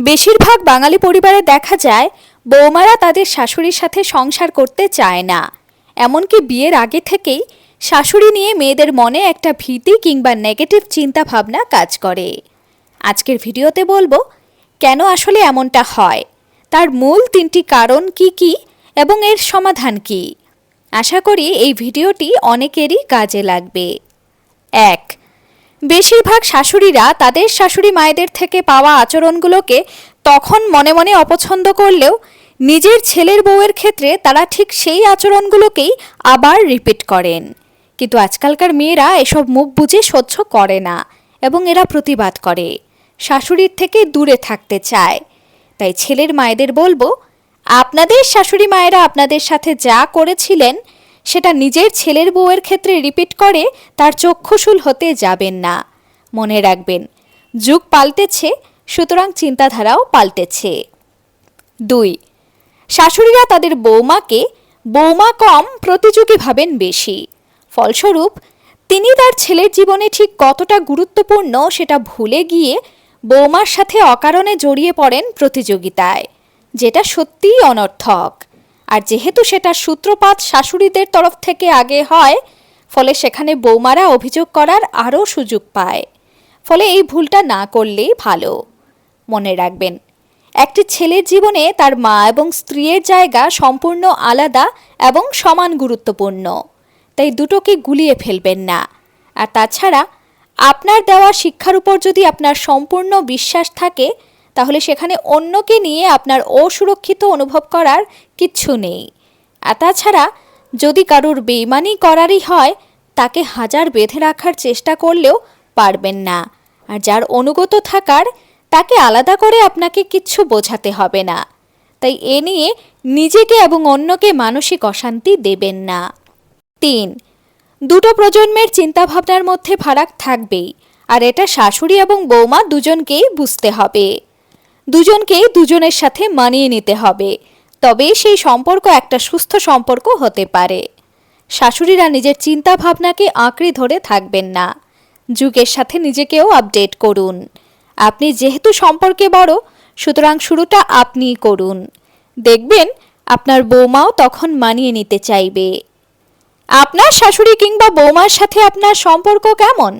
বেশিরভাগ বাঙালি পরিবারে দেখা যায় বৌমারা তাদের শাশুড়ির সাথে সংসার করতে চায় না। এমনকি বিয়ের আগে থেকেই শাশুড়ি নিয়ে মেয়েদের মনে একটা ভীতি কিংবা নেগেটিভ চিন্তা ভাবনা কাজ করে। আজকের ভিডিওতে বলবো কেন আসলে এমনটা হয়, তার মূল 3টি কারণ কি কি এবং এর সমাধান কি। আশা করি এই ভিডিওটি অনেকেরই কাজে লাগবে। 1. বেশিরভাগ শাশুড়িরা তাদের শাশুড়ি মায়েদের থেকে পাওয়া আচরণগুলোকে তখন মনে মনে অপছন্দ করলেও নিজের ছেলের বউয়ের ক্ষেত্রে তারা ঠিক সেই আচরণগুলোকেই আবার রিপিট করেন। কিন্তু আজকালকার মেয়েরা এসব মুখ বুজে সহ্য করে না এবং এরা প্রতিবাদ করে, শাশুড়ির থেকে দূরে থাকতে চায়। তাই ছেলের মায়েদের বলবো, আপনাদের শাশুড়ি মায়েরা আপনাদের সাথে যা করেছিলেন সেটা নিজের ছেলের বউয়ের ক্ষেত্রে রিপিট করে তার চক্ষুশূল হতে যাবেন না। মনে রাখবেন, যুগ পাল্টেছে, সুতরাং চিন্তাধারাও পাল্টেছে। 2. শাশুড়িরা তাদের বৌমাকে বৌমা কম প্রতিযোগী ভাবেন বেশি। ফলস্বরূপ তিনি তার ছেলের জীবনে ঠিক কতটা গুরুত্বপূর্ণ সেটা ভুলে গিয়ে বৌমার সাথে অকারণে জড়িয়ে পড়েন প্রতিযোগিতায়, যেটা সত্যিই অনর্থক। আর যেহেতু সেটা সূত্রপাত শাশুড়িদের তরফ থেকে আগে হয়, ফলে সেখানে বৌমারা অভিযোগ করার আরও সুযোগ পায়। ফলে এই ভুলটা না করলেই ভালো। মনে রাখবেন, একটি ছেলের জীবনে তার মা এবং স্ত্রীর জায়গা সম্পূর্ণ আলাদা এবং সমান গুরুত্বপূর্ণ। তাই দুটোকে গুলিয়ে ফেলবেন না। আর তাছাড়া আপনার দেওয়া শিক্ষার উপর যদি আপনার সম্পূর্ণ বিশ্বাস থাকে, তাহলে সেখানে অন্যকে নিয়ে আপনার অসুরক্ষিত অনুভব করার কিচ্ছু নেই। আর তাছাড়া যদি কারুর বেইমানি করারই হয়, তাকে হাজার বেঁধে রাখার চেষ্টা করলেও পারবেন না। আর যার অনুগত থাকার, তাকে আলাদা করে আপনাকে কিচ্ছু বোঝাতে হবে না। তাই এ নিয়ে নিজেকে এবং অন্যকে মানসিক অশান্তি দেবেন না। 3. দুটো প্রজন্মের চিন্তাভাবনার মধ্যে ফারাক থাকবেই, আর এটা শাশুড়ি এবং বৌমা দুজনকেই বুঝতে হবে। দুজনকেই দুজনের সাথে মানিয়ে নিতে হবে, তবেই সেই সম্পর্ক একটা সুস্থ সম্পর্ক হতে পারে। শাশুড়িরা নিজের চিন্তা ভাবনাকে আঁকড়ে ধরে থাকবেন না, যুগের সাথে নিজেকেও আপডেট করুন। আপনি যেহেতু সম্পর্কে বড়, সুতরাং শুরুটা আপনিই করুন। দেখবেন আপনার বৌমাও তখন মানিয়ে নিতে চাইবে। আপনার শাশুড়ি কিংবা বৌমার সাথে আপনার সম্পর্ক কেমন?